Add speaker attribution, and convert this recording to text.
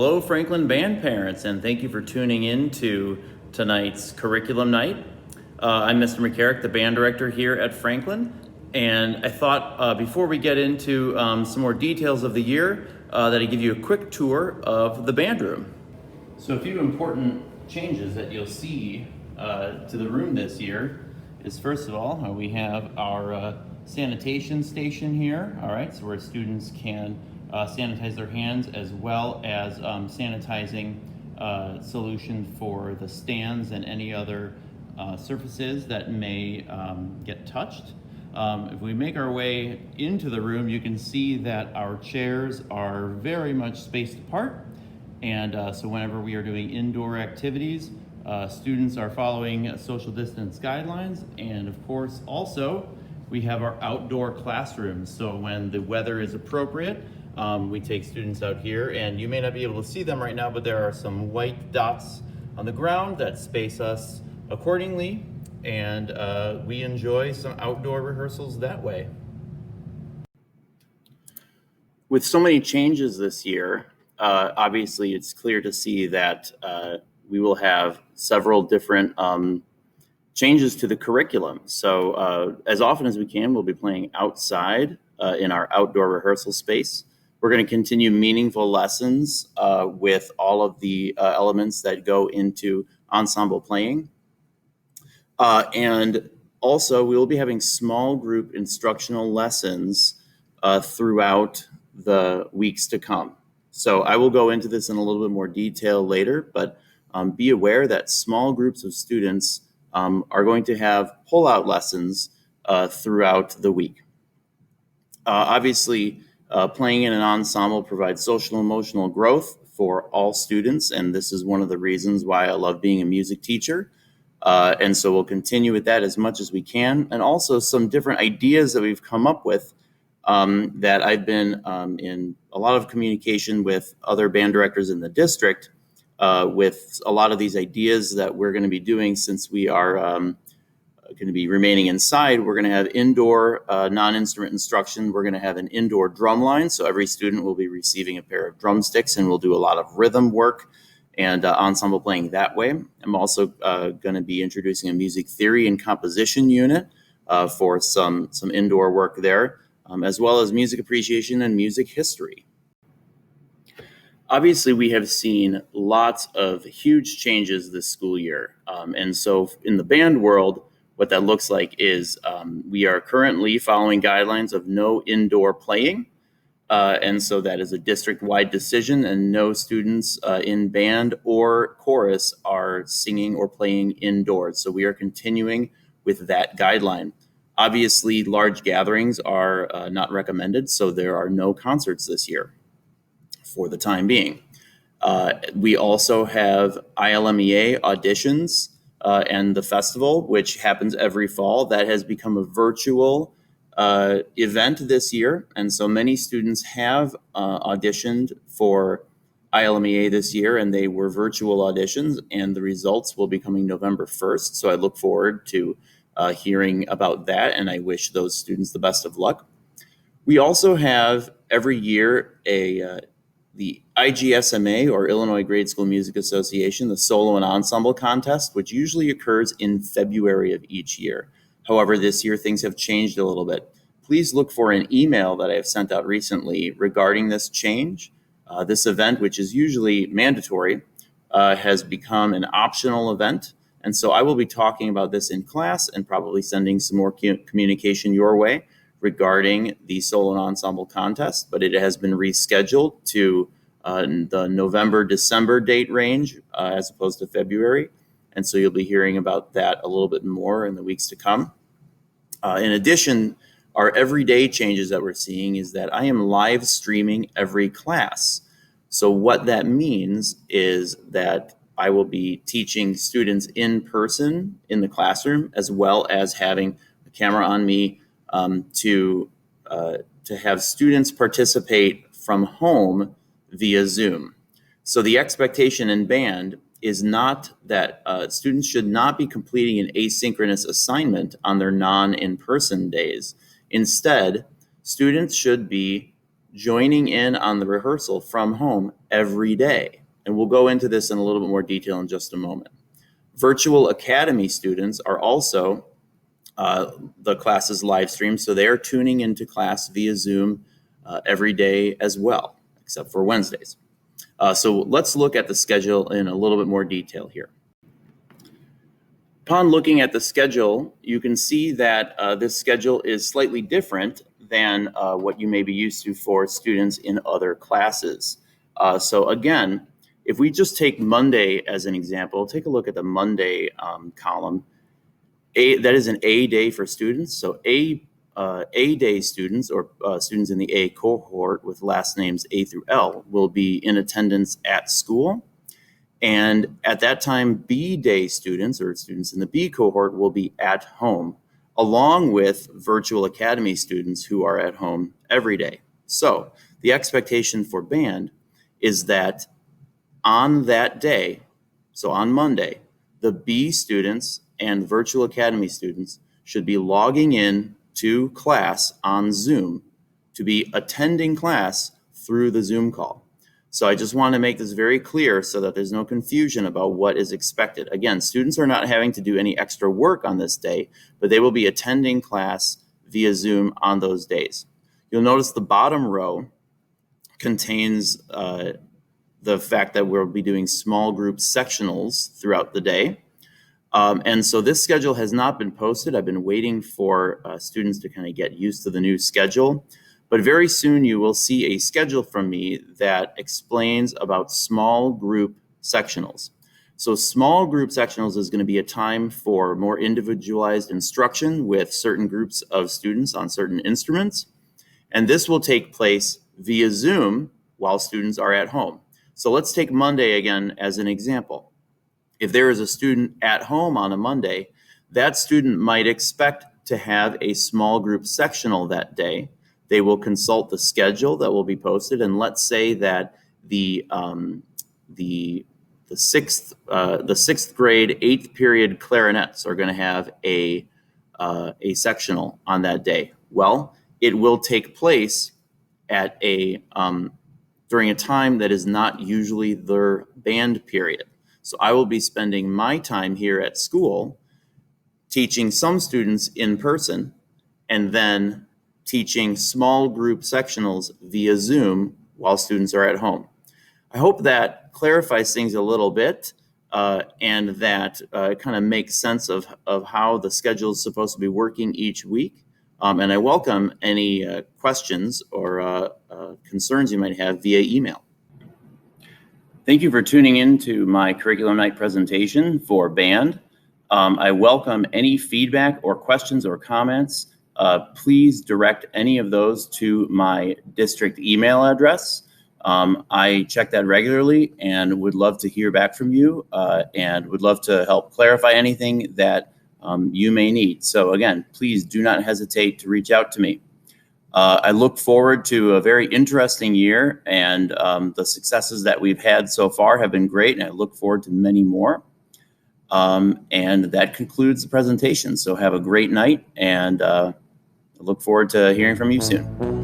Speaker 1: Hello, Franklin band parents, and thank you for tuning in to tonight's curriculum night. I'm Mr. McCarrick, the band director here at Franklin, and I thought before we get into some more details of the year, that I'd give you a quick tour of the band room. So a few important changes that you'll see to the room this year is, first of all, we have our sanitation station here, all right, so where students can sanitize their hands, as well as sanitizing solution for the stands and any other surfaces that may get touched. If we make our way into the room, you can see that our chairs are very much spaced apart. And so whenever we are doing indoor activities, students are following social distance guidelines. And of course, also, we have our outdoor classrooms. So when the weather is appropriate, we take students out here, and you may not be able to see them right now, but there are some white dots on the ground that space us accordingly. And we enjoy some outdoor rehearsals that way. With so many changes this year, obviously it's clear to see that we will have several different changes to the curriculum. So as often as we can, we'll be playing outside in our outdoor rehearsal space. We're going to continue meaningful lessons with all of the elements that go into ensemble playing. And also, we will be having small group instructional lessons throughout the weeks to come. So I will go into this in a little bit more detail later, but be aware that small groups of students are going to have pull-out lessons throughout the week. Obviously, playing in an ensemble provides social and emotional growth for all students, and this is one of the reasons why I love being a music teacher. And so we'll continue with that as much as we can. And also some different ideas that we've come up with that I've been in a lot of communication with other band directors in the district with a lot of these ideas that we're going to be doing. Since we are going to be remaining inside, we're going to have indoor non-instrument instruction. We're going to have an indoor drum line. So every student will be receiving a pair of drumsticks, and we'll do a lot of rhythm work and ensemble playing that way. I'm also going to be introducing a music theory and composition unit for some indoor work there, as well as music appreciation and music history. Obviously, we have seen lots of huge changes this school year. And so in the band world, what that looks like is we are currently following guidelines of no indoor playing. And so that is a district-wide decision, and no students in band or chorus are singing or playing indoors. So we are continuing with that guideline. Obviously, large gatherings are not recommended, so there are no concerts this year for the time being. We also have ILMEA auditions and the festival, which happens every fall. That has become a virtual event this year, and so many students have auditioned for ILMEA this year, and they were virtual auditions, and the results will be coming November 1st. So I look forward to hearing about that, and I wish those students the best of luck. We also have every year the IGSMA, or Illinois Grade School Music Association, the solo and ensemble contest, which usually occurs in February of each year. However, this year things have changed a little bit. Please look for an email that I have sent out recently regarding this change. This event, which is usually mandatory, has become an optional event. And so I will be talking about this in class and probably sending some more communication your way regarding the solo and ensemble contest. But it has been rescheduled to the November-December date range as opposed to February. And so you'll be hearing about that a little bit more in the weeks to come. In addition, our everyday changes that we're seeing is that I am live streaming every class. So what that means is that I will be teaching students in person in the classroom, as well as having a camera on me to have students participate from home via Zoom. So the expectation in band is not that students should not be completing an asynchronous assignment on their non-in-person days. Instead, students should be joining in on the rehearsal from home every day. And we'll go into this in a little bit more detail in just a moment. Virtual Academy students are also the classes live streamed, so they are tuning into class via Zoom every day as well, except for Wednesdays. So let's look at the schedule in a little bit more detail here. Upon looking at the schedule, you can see that this schedule is slightly different than what you may be used to for students in other classes. So again, if we just take Monday as an example, take a look at the Monday column. That is an A day for students. So A day students or students in the A cohort with last names A through L will be in attendance at school. And at that time, B day students or students in the B cohort will be at home, along with Virtual Academy students who are at home every day. So the expectation for band is that on that day, so on Monday, the B students and Virtual Academy students should be logging in to class on Zoom to be attending class through the Zoom call. So I just want to make this very clear so that there's no confusion about what is expected. Again, students are not having to do any extra work on this day, but they will be attending class via Zoom on those days. You'll notice the bottom row contains the fact that we'll be doing small group sectionals throughout the day. And so this schedule has not been posted. I've been waiting for students to kind of get used to the new schedule. But very soon you will see a schedule from me that explains about small group sectionals. So small group sectionals is going to be a time for more individualized instruction with certain groups of students on certain instruments. And this will take place via Zoom while students are at home. So let's take Monday again as an example. If there is a student at home on a Monday, that student might expect to have a small group sectional that day. They will consult the schedule that will be posted, and let's say that the sixth grade 8th period clarinets are going to have a sectional on that day. Well, it will take place at during a time that is not usually their band period. So I will be spending my time here at school teaching some students in person and then teaching small group sectionals via Zoom while students are at home. I hope that clarifies things a little bit and that kind of makes sense of how the schedule is supposed to be working each week. And I welcome any questions or concerns you might have via email. Thank you for tuning in to my curriculum night presentation for band. I welcome any feedback or questions or comments. Please direct any of those to my district email address. I check that regularly and would love to hear back from you and would love to help clarify anything that you may need. So again, please do not hesitate to reach out to me. I look forward to a very interesting year, and the successes that we've had so far have been great, and I look forward to many more. And that concludes the presentation. So have a great night, and I look forward to hearing from you soon.